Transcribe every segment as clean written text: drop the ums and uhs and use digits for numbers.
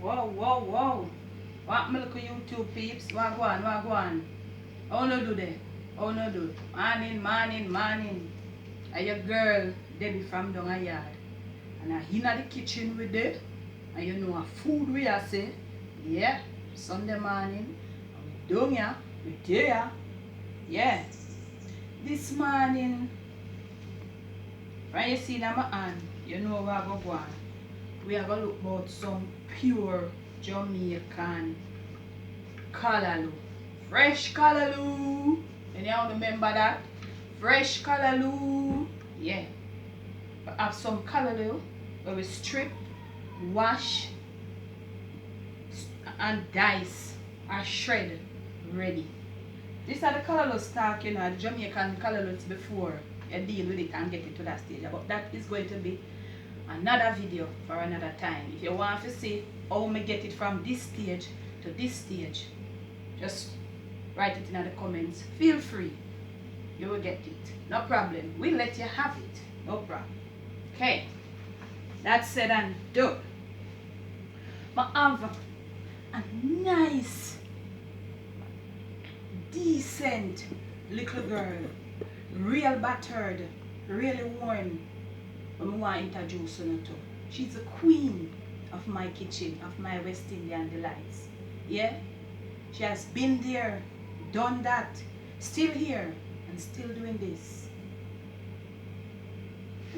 Whoa. What me look at YouTube peeps? What go on? How no do that? How no do? Morning. And your girl, Debbie from down a yard. And I in the kitchen with it. And you know a food we are say. Yeah, Sunday morning. And we down here, we there. Yeah. This morning, when you see that my hand, you know where I go on. We are going to look about some pure Jamaican Calaloo. Fresh Calaloo. Anyone remember that? Fresh Calaloo. Yeah. We have some Calaloo where we strip, wash, and dice or shred ready. These are the Calaloo stock, you know, the Jamaican Calaloo before you deal with it and get it to that stage. But that is going to be another video for another time. If you want to see how me get it from this stage to this stage, just write it in the comments. Feel free. You will get it. No problem. We'll let you have it. No problem. Okay. That's said and done. But I have a nice, decent little girl. Real battered. Really worn. I want to introduce her to. She's the queen of my kitchen, of my West Indian delights. Yeah? She has been there, done that, still here, and still doing this.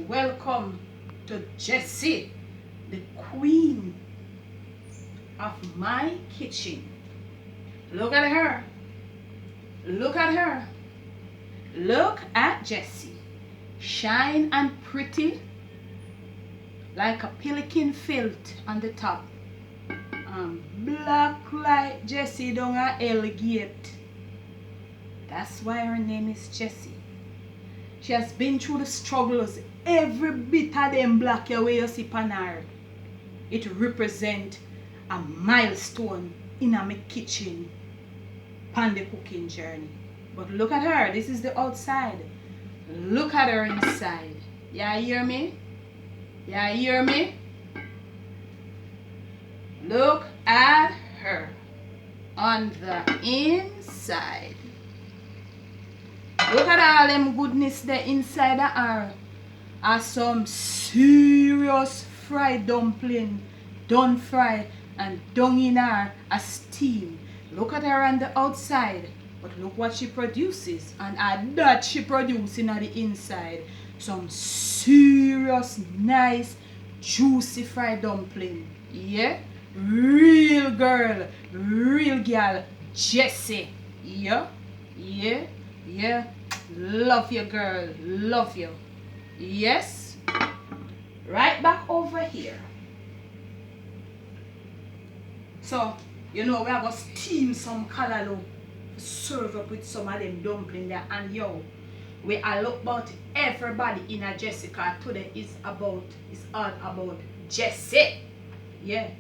Welcome to Jessie, the queen of my kitchen. Look at her. Look at her. Look at Jessie. Shine and pretty like a pelican felt on the top. Black like Jessie down a L gate. That's why her name is Jessie. She has been through the struggles. Every bit of them black way you see on her. It represents a milestone in my kitchen on the cooking journey. But look at her. This is the outside. Look at her inside. Yeah, hear me? Yeah, hear me? Look at her on the inside. Look at all them goodness there inside of her. Are some serious fried dumpling, done fried and done in her a steam. Look at her on the outside, but look what she produces, and that she producing on the inside. Some serious, nice, juicy fried dumpling. Yeah? Real girl, Jessie. Yeah? Love you, girl. Love you. Yes? Right back over here. So, you know, we are going to steam some Calaloo, serve up with some of them dumpling there. And yo, we are look about everybody in a Jessica. Today is all about Jessie. Yeah.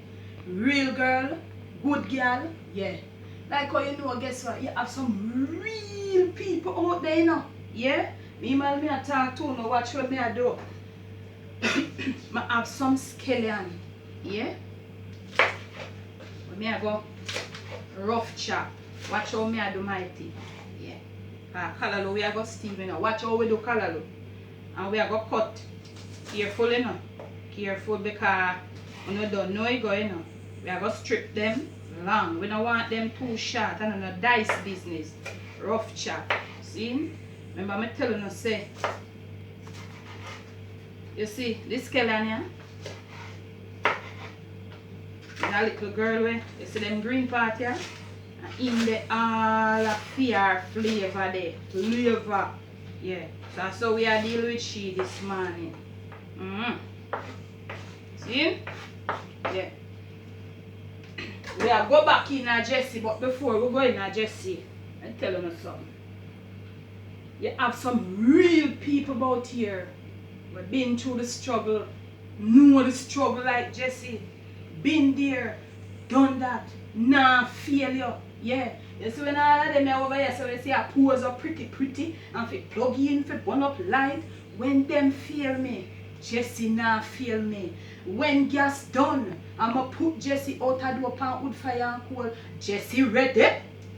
Real girl, good girl. Yeah. Like how you know, guess what? You have some real people out there, you know. Yeah? Me I talk to you, watch what me I do. I have some scallion. Yeah? Me I go rough chop. Watch how me I do my thing. Yeah. Calaloo we are go steam, you know. Watch how we do Calaloo. And we are go cut. Careful, you know. Careful because you don't know it go, you know. We are go strip them long. We don't want them too short and no dice business. Rough chop. See? Remember me telling you say. You see this scallion here? That little girl way. You see them green part here? And in the all of fear flavor there. Flavor. Yeah. So that's how we are dealing with she this morning. See? Yeah. We are go back in a Jessie, but before we go in a Jessie, I'm telling you something. You have some real people about here. We've been through the struggle, know the struggle like Jessie. Been there, done that, nah failure. Yeah. You see when all of them are over here, so we see a pose up pretty, and if you plug in, if you burn up light, when them fail me, Jessie nah fail me. When gas done, I'ma put Jessie out of the pan wood fire and coal. Jessie ready.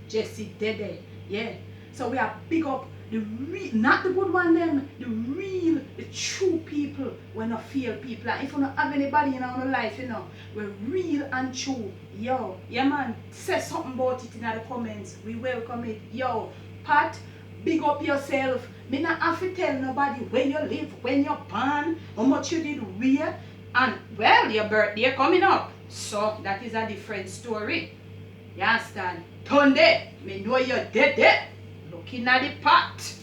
Jessie dead. Yeah. So we are big up the real, not the good one them, the real, the true people. We're not feel people. And if you don't have anybody in our life, you know, we're real and true. Yo, yeah man, say something about it in the comments. We welcome it. Yo, Pat, big up yourself. Me not have to tell nobody when you live, when you're born, how much you did where. And well, your birthday coming up. So that is a different story. You understand? Tunde, me know you're dead there. Looking at the pot.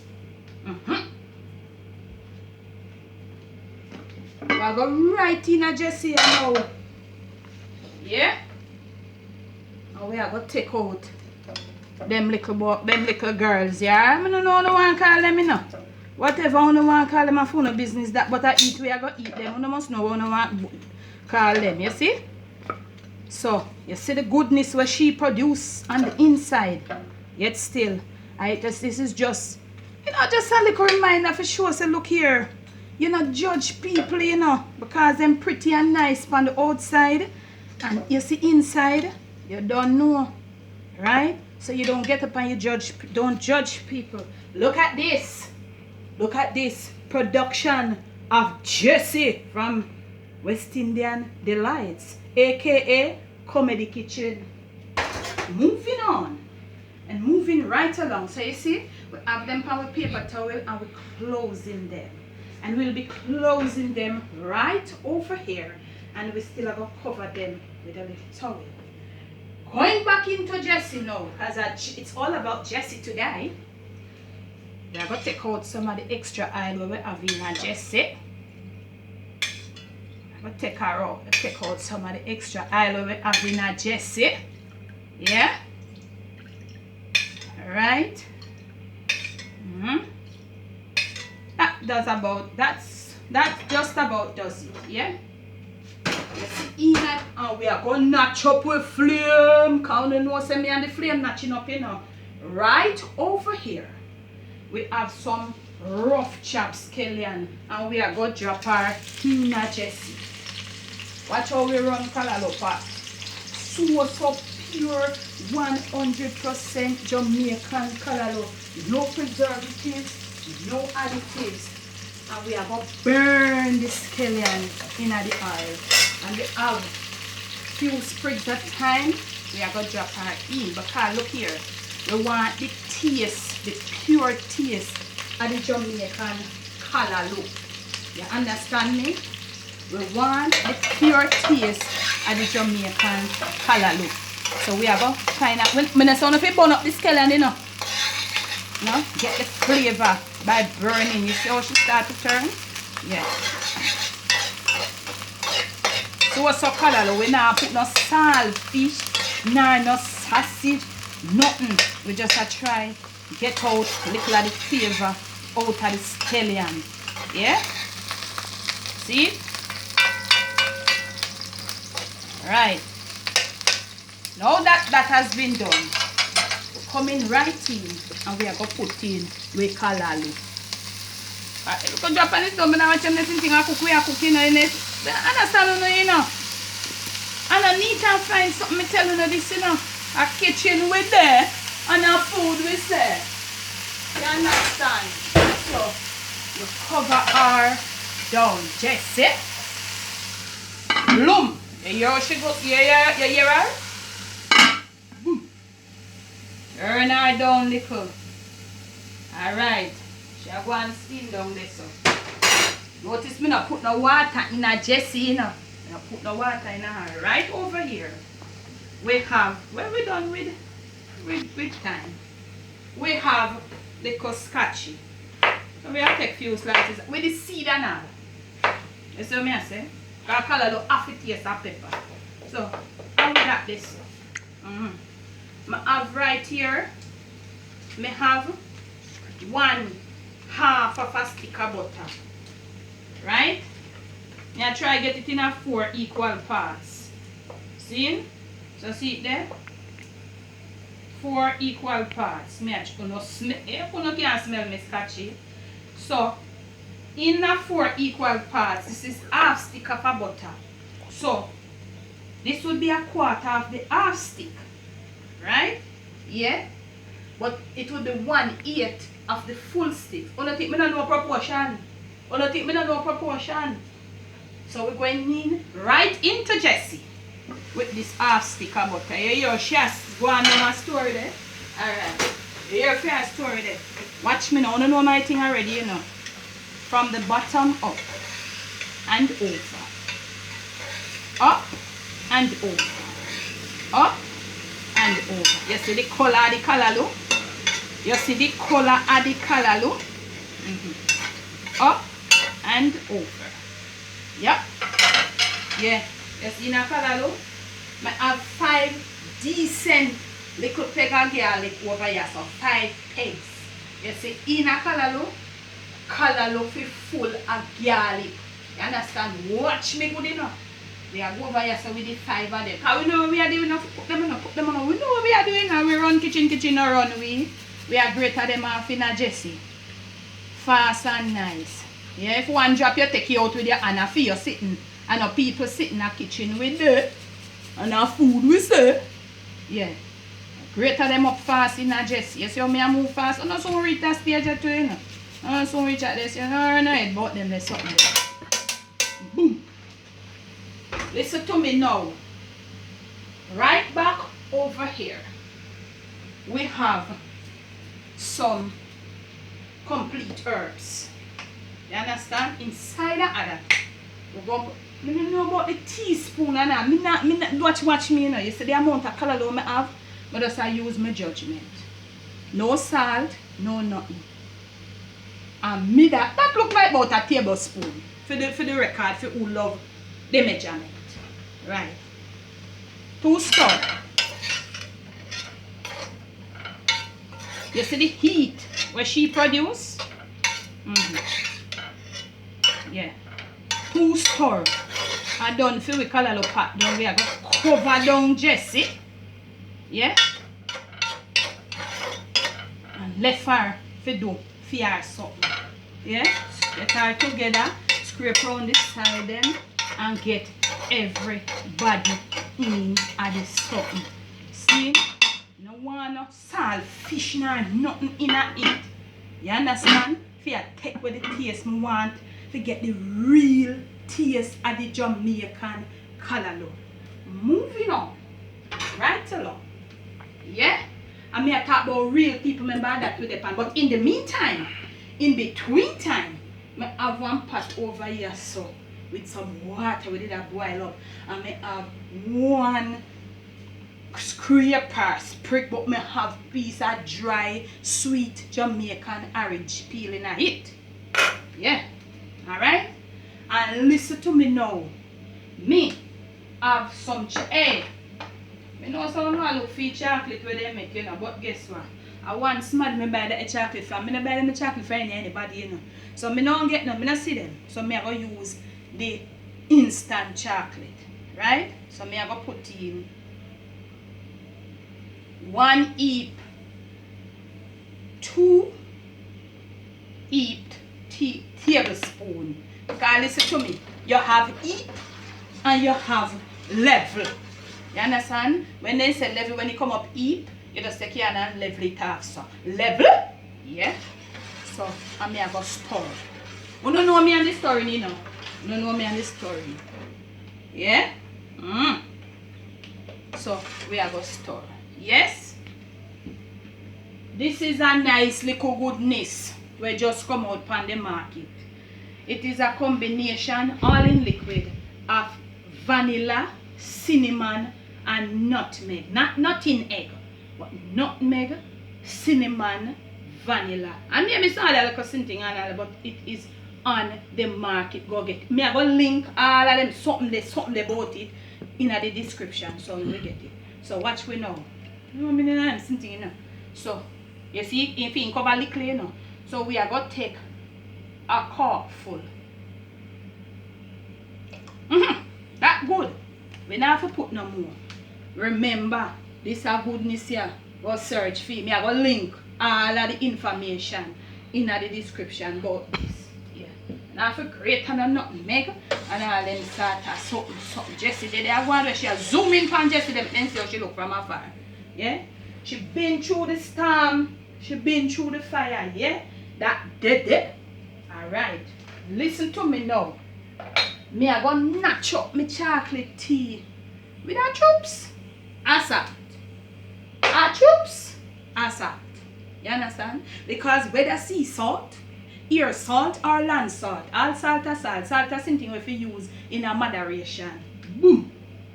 We'll go right in a Jessie now. Yeah? And we are going to take out them little girls, yeah? I don't know one call them, you know. Whatever I want to call them, I phone no business that, but I eat, we are going to eat them. You must know what I want to call them, you see? So, you see the goodness what she produce on the inside. Yet still, this is just, you know, just a little reminder for sure. Say, look here, you know, judge people, you know, because them pretty and nice on the outside. And you see inside, you don't know, right? So you don't get up and you judge, don't judge people. Look at this. Look at this production of Jessie from West Indian Delights, aka Comedy Kitchen. Moving on and moving right along. So you see, we have them on with paper towel and we're closing them. And we'll be closing them right over here. And we still have to cover them with a little towel. Going back into Jessie now, because it's all about Jessie today. We're going to take out some of the extra oil we have in our Jessie. I'm going to take out some of the extra oil we have in our Jessie. Yeah? Alright. That just about does it. Yeah? In it, and we are going to notch up with flame. Count and know, say me and the flame notching up, you know. Right over here, we have some rough chopped scallion, and we are going to drop our Tina Jessie. Watch how we run Calaloo pot. So pure 100% Jamaican Calaloo. No preservatives, no additives. And we are going to burn the scallion in the oil. And we have few sprigs at a time. We are going to drop our in. Because look here, we want the taste, the pure taste of the Jamaican Calaloo. You understand me? We want the pure taste of the Jamaican Calaloo. So we are going to kind of, when I sound if you burn up the scallion, you know. No? Get the flavor by burning. You see how she start to turn? Yeah. So what's up, Calaloo? We now put no salt fish, no sausage, nothing. We just try get out a little of the flavor out of the scallion. Yeah? See? Right. Now that has been done, we're coming right in and we are going to put in with Calaloo. Look at Japanese don't know what thing I cook, we are cooking in it. Understand, you know? And I need to find something to tell you this, you know. A kitchen with there and a food with there. You understand? So, you cover her down. Jessie. Bloom. You hear how she goes? You hear her? Boom. Turn her down little. Alright. She go and steam down there so. Notice me not put no water in a Jessie, you know. I put no water in her. Right over here. We have, where we done with time? We have the scotchy. So we have to take few slices with the seed and all. You see what I say? Because Calaloo have to taste of pepper. So, how we got this? I have right here, I have 1/2 of a stick of butter. Right? I try to get it in a 4 equal parts. See? So see it there? 4 equal parts. You can't smell me scotchy. So, in a 4 equal parts, this is 1/2 stick of a butter. So this would be a quarter of the half stick, right? Yeah, but it would be 1/8 of the full stick. Only think me don't know proportion. Only think me don't know proportion. So we're going in right into Jessie with this half stick of butter. You hear she has gone on a story there. Alright. You hear she has story there. Watch me now. I don't know my thing already, you know. From the bottom up and over. Up and over. Up and over. You see the color of the Calaloo? You see the color of the Calaloo? Up and over. Yep. Yeah. You see in a Calaloo? I have 5 decent little peg of garlic over here. So 5 pegs. You see in a Calaloo? Calaloo full of garlic. You understand? Watch me good enough. We are go over here so with the 5 of them. Because we know what we are doing. Put them on. We know what we are doing now. We run kitchen or run we. We are greater them off in a Jessie. Fast and nice. Yeah, if one drop you take you out with your hand for you sitting. And our people sitting in the kitchen with dirt. And our food we say. Yeah. Greater them up fast in a Jessie. You see how me move fast? And also reach that stage too, you know. And so reach at this, you know, head about them there's something there. Boom. Listen to me now. Right back over here. We have some complete herbs. You understand? Inside of that, we're going to I don't know about the teaspoon and that. Me not watch me, you know. You see the amount of Calaloo I have, but just I use my judgment. No salt, no nothing. And me that look like about a tablespoon. For the record, for who love the measurement. Right. 2 stir. You see the heat where she produce? Yeah. 2 stir. I done for with Calaloo pot down. We are going to cover down Jessie. Yeah. And left her for do for her something. Yeah. Get her together. Scrape around this side then. And get everybody in at the something. See? No want no salt, fish, nor nothing in it. You understand? If you take with the taste I want to get the real taste of the Jamaican Calaloo. Moving on. Right along. Yeah? I mean I talk about real people remember that with the pan. But in the meantime, in between time, I have one pot over here so with some water we did a boil up. And I have one scraper sprig, but I have piece of dry sweet Jamaican orange peel in it. Yeah. Alright? And listen to me now. Me have some hey. I know some I look for chocolate where they make, you know, but guess what? I want somebody me buy the chocolate from. I don't buy them chocolate for anybody, you know. So I don't get them, I don't see them. So I go use the instant chocolate. Right? So I go put in 1 heap, 2 heaped tablespoon. Because listen to me, you have heap and you have level. You understand? When they say level, when you come up heap, you just take your hand and level it off. So level, yeah. So I'm going to stir. You don't know me on the story, you know. You don't know me on the story. Yeah? So we are going to stir. Yes? This is a nice little goodness we just come out from the market. It is a combination all in liquid of vanilla, cinnamon and nutmeg. Not in egg, but nutmeg, cinnamon, vanilla. And maybe some other little something and all, but it is on the market. Go get it. I go link all of them something about it in the description so you will get it. So watch we now. You know me I'm something, you know. So you see if you cover little, you know. So we are going to take a cup full. That good. We don't have to put no more. Remember, this is a goodness here. Go search for me. I go link all of the information in the description about this. Yeah. Now for great and nothing make. And all them start to something. Jessie did I want she zoom in on Jessie them and see how she look from afar. Yeah? She been through the storm. She been through the fire. Yeah? That did it. Alright. Listen to me now. Me I gonna notch up my chocolate tea with our troops. Assault. Our troops. Assault. You understand? Because whether sea salt, air salt or land salt, all salt is salt. Salt is something we use in a moderation. Boom.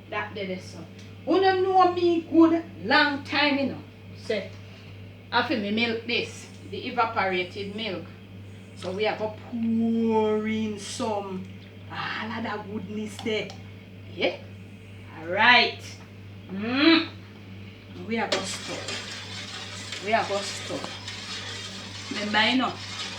That did it so. You know me good long time, you know. Say, after me milk this, the evaporated milk. So we are going to pour in some all of that goodness there. Yeah? Alright. We are going to stir. We are going to stir. Remember, you know,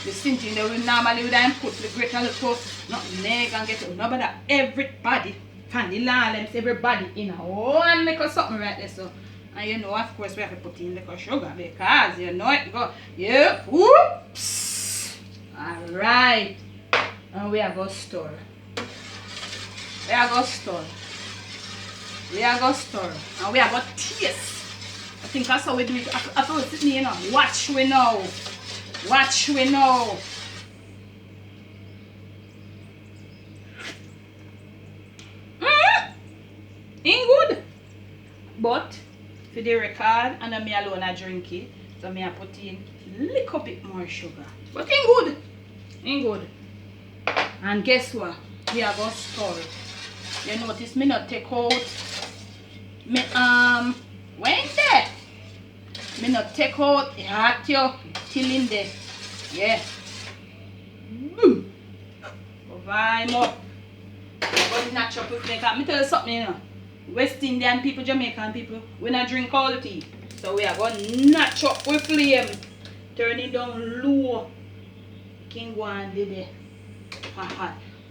the same thing that we normally would put the greater little, not leg and get it. No, but everybody, vanilla, everybody in one little something right there. So, and you know, of course, we have to put in little sugar because you know it go, yeah, whoops. Alright. And we are going to stir. We are going to stir. We are going to stir. And we are going to taste. I think that's how we do it. After we sit here, you know, watch we know. Watch we know. Ain't good. But for the record, and me alone I drink it. So me I put in a little bit more sugar. But ain't good. Ain't good. And guess what? We are going to stir it. You notice me not take out me when there? Me not take out the hot you till in there. Yeah. Boom. Vime up. But natural people make up. Me tell you something, you know. West Indian people, Jamaican people, we not drink all the tea. So we are going to notch up with flame. Turn it down low. King one did it.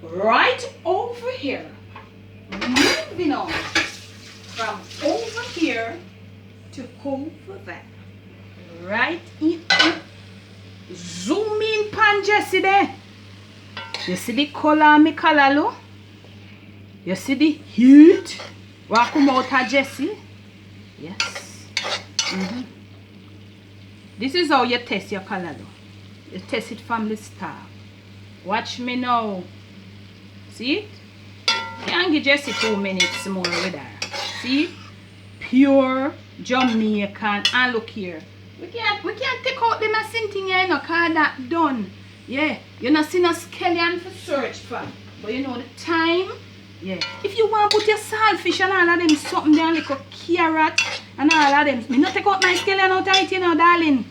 Right over here. Moving on. From over here to over there. Right in. Zoom in pan Jessie there. You see the color of my Calaloo? You see the heat? What come out of Jessie? Yes. This is how you test your Calaloo. You test it from the start. Watch me now. See it? You can give Jessie 2 minutes more with her. See? Pure Jamaican. And look here. We can't take out the messing thing here, you know, cause that done. Yeah. You not see no scallion for search for. But you know the time. Yeah. If you want to put your saltfish and all of them something there, like a carrot and all of them. Me not take out my scallion out of it, you know, darling.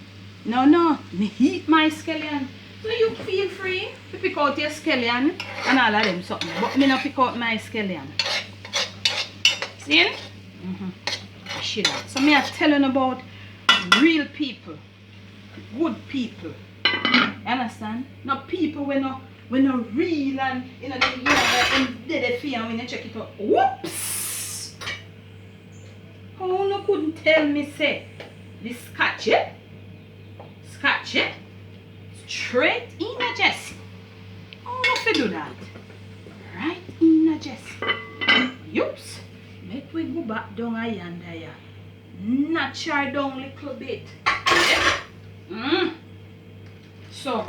No. Me heat my scallion. So you feel free to pick out your scallion and all of them something. But me not pick out my scallion. See? So me are telling about real people. Good people. You understand? Not people when no real and you know they and they feel when you check it out. Whoops! How no couldn't tell me say this scotch it? Scotch it? Straight in a Jessie. How no fi do that? Right in a Jessie. Yups. Make we go back down a yonder ya. Notch her down a little bit. Yeah? So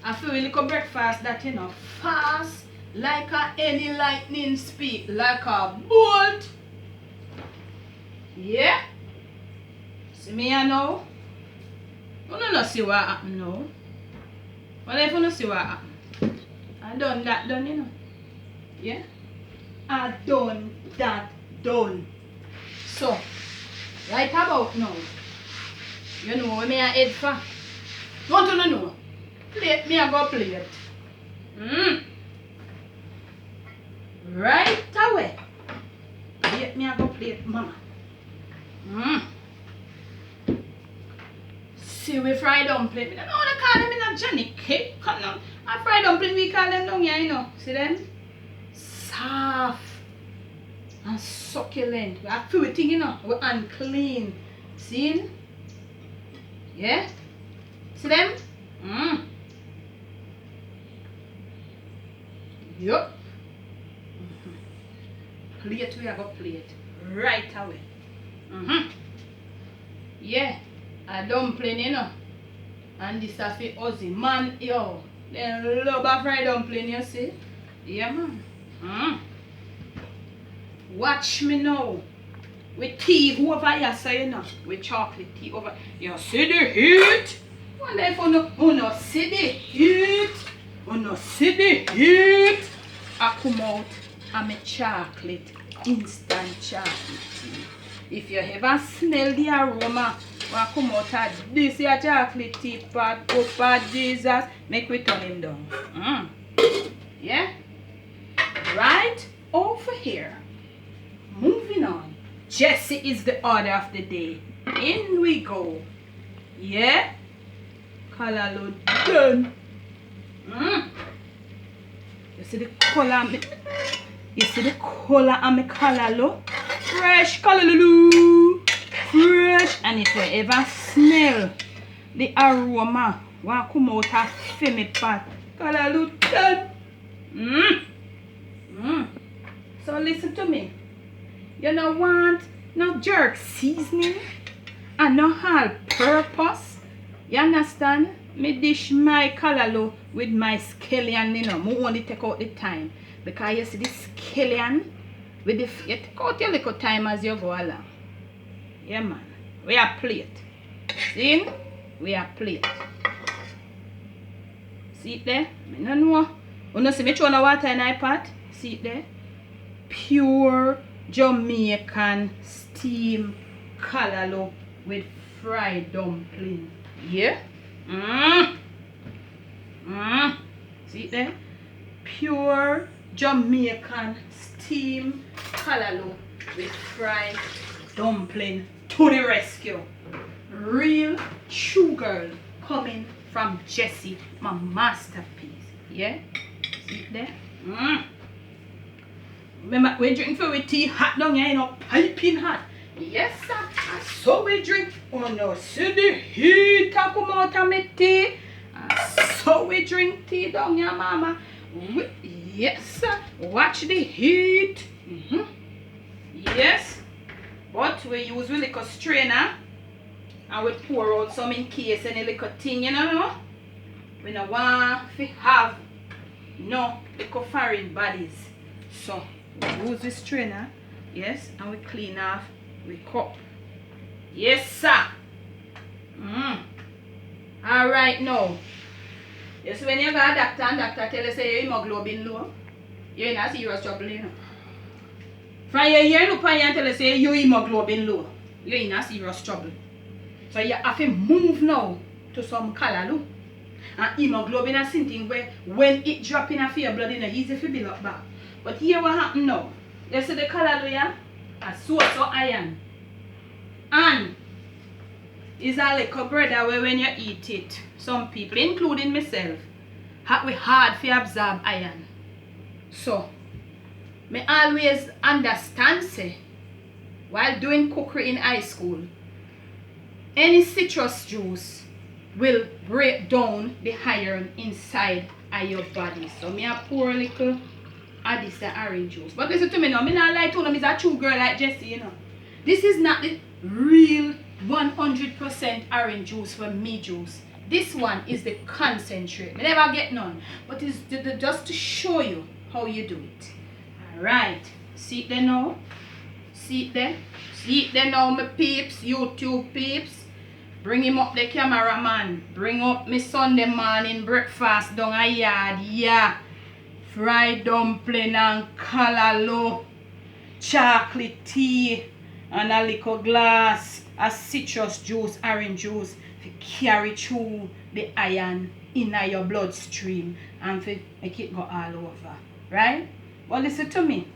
I feel a little breakfast that you know fast like a any lightning speed, like a bolt. Yeah? See me here now? You don't see what happened now. Well, if you don't see what happened, I done that done, you know. Yeah? I done that done. So, right about now, you know where me a head for? Want to know? Plate me a go plate. Right away. Plate me a go plate, mama. See we fried dumpling. I don't know they call them in a Johnny cake. Come on. A fried dumpling we call them down here, you know. See them? Soft and succulent. We have few things, you know. We unclean. See? Yeah? See them? Yup. Plate we are going to plate right away. Yeah, a dumpling, you know. And this is for Ozzy. Man, yo, they love a fried dumpling, you see? Yeah, man. Watch me now. With tea over here, so you know. With chocolate tea over. You see the heat? Wonder if you no see the heat? You no see the heat? I come out and my chocolate, instant chocolate tea. If you ever smell the aroma, I come out of this here chocolate tea pot, oh Jesus, make we turn him down. Yeah? Right over here. Moving on. Jessie is the order of the day. In we go. Yeah? Calaloo done. You see the color? You see the color of my calaloo? Fresh calaloo. Fresh. And if you ever smell the aroma, what come out of me pot? Calaloo done. So listen to me. You don't want no jerk seasoning and no all purpose. You understand? Me dish my calaloo with my scallion, you know. I only take out the time. Because you see the scallion, with the, you take out your little time as you go along. Yeah, man. We are plate. See? We are plate. See it there? I don't know. You know, see me throw no water in my pot? See it there? Pure Jamaican steam calaloo with fried dumpling. Yeah? See it there? Pure Jamaican steam calaloo with fried dumpling to the rescue. Real true girl coming from Jessie, my masterpiece. Yeah? See it there? Remember, we drink for with tea hot down here, you know, piping hot. Yes, sir. And so we drink. Oh no, see the heat that come out of my tea. And so we drink tea down here, mama. Yes, sir. Watch the heat. Yes. But we use a little strainer. And we pour out some in case any little thing, you know. We don't want to have no little foreign bodies. So, we use this strainer, yes, and we clean off the cup. Yes, sir. Alright now. Yes, when you go to a doctor and doctor tell you say your hemoglobin low, you're in a serious trouble, you know. From your ear look and tell you say your hemoglobin low, you're in a serious trouble. So you have to move now to some calaloo. And hemoglobin is something where when it drop in your blood, it's easy to build up back. But here what happen now? You see the calaloo, yeah? A source of iron. And it's a little bread where when you eat it, some people, including myself, have hard to absorb iron. So, me always understand say, while doing cookery in high school, any citrus juice will break down the iron inside of your body. So me a pour a little of this orange juice. But listen to me now, me not like to them is a true girl like Jessie, you know. This is not the real 100% orange juice from me juice. This one is the concentrate. Me never get none. But it's just to show you how you do it. Alright. See it there now? See it there? See it there now, my peeps, YouTube peeps. Bring him up the cameraman. Bring up me Sunday morning breakfast down a yard. Yeah. Fried dumpling and calaloo. Chocolate tea. And a little glass of citrus juice, orange juice. To carry through the iron in your bloodstream. And to make it go all over. Right? But listen to me.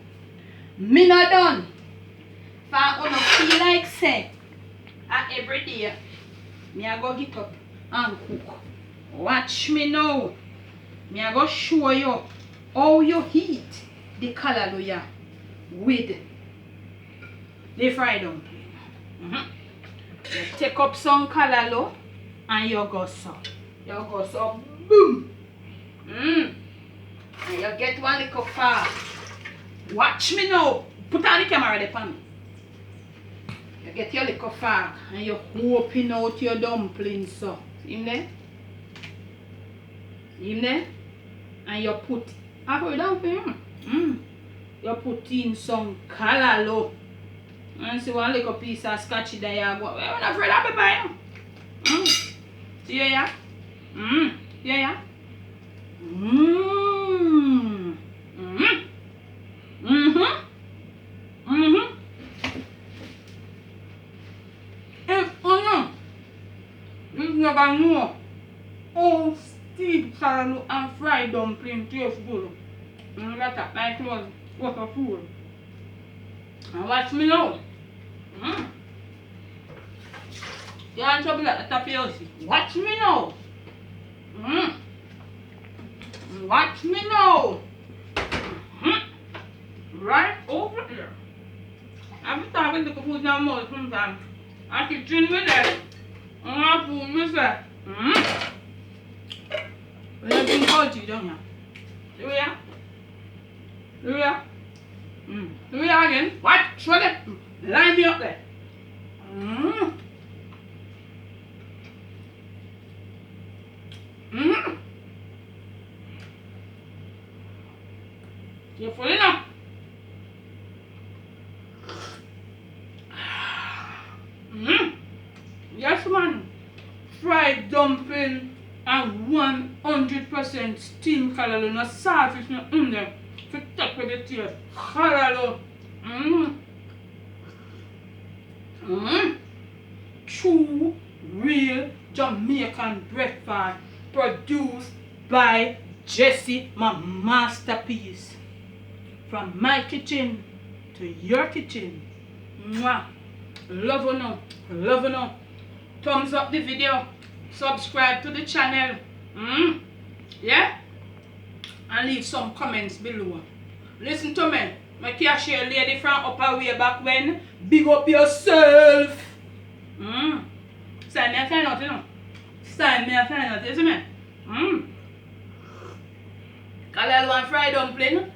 Me not done. If I don't feel like say. Every day. Me I go get up and cook. Watch me now. Me I go show you how you heat the calaloo with the fried dumpling. You take up some calaloo and you go so. You go so boom. And you get one little fork. Watch me now. Put on the camera there for me. You get your little fork and you open out your dumplings. So, see him there? See him there? And you put, after you dumpling, you put in some Calaloo. And see one little piece of scotchy there. I'm not afraid of pepper. See ya? Yeah. If you never know how steamed Calaloo and fried dumpling taste good. That's a nice one. What a food. And watch me now. You want trouble at the top of your house? Watch me now. Watch me now. Right over here. Every time I take food in my mouth sometimes, I keep drinking with it. And I food myself. When you drink cold, don't you? Do ya? Do ya? Do ya again? What? Show them. Line me up there. You're full enough. Yes, man. Fried dumpling and 100% steamed Calaloo. No saltfish no in there. To top with the taste. Calaloo. True, real Jamaican breakfast produced by Jessie, my masterpiece. From my kitchen to your kitchen. Mwah. Love you now. Love you now. Thumbs up the video. Subscribe to the channel. Yeah? And leave some comments below. Listen to me. My cashier lady from upper way back when. Big up yourself. Stand me a find out, you know. Stand me a find out, you see me? Calaloo and fried dumpling.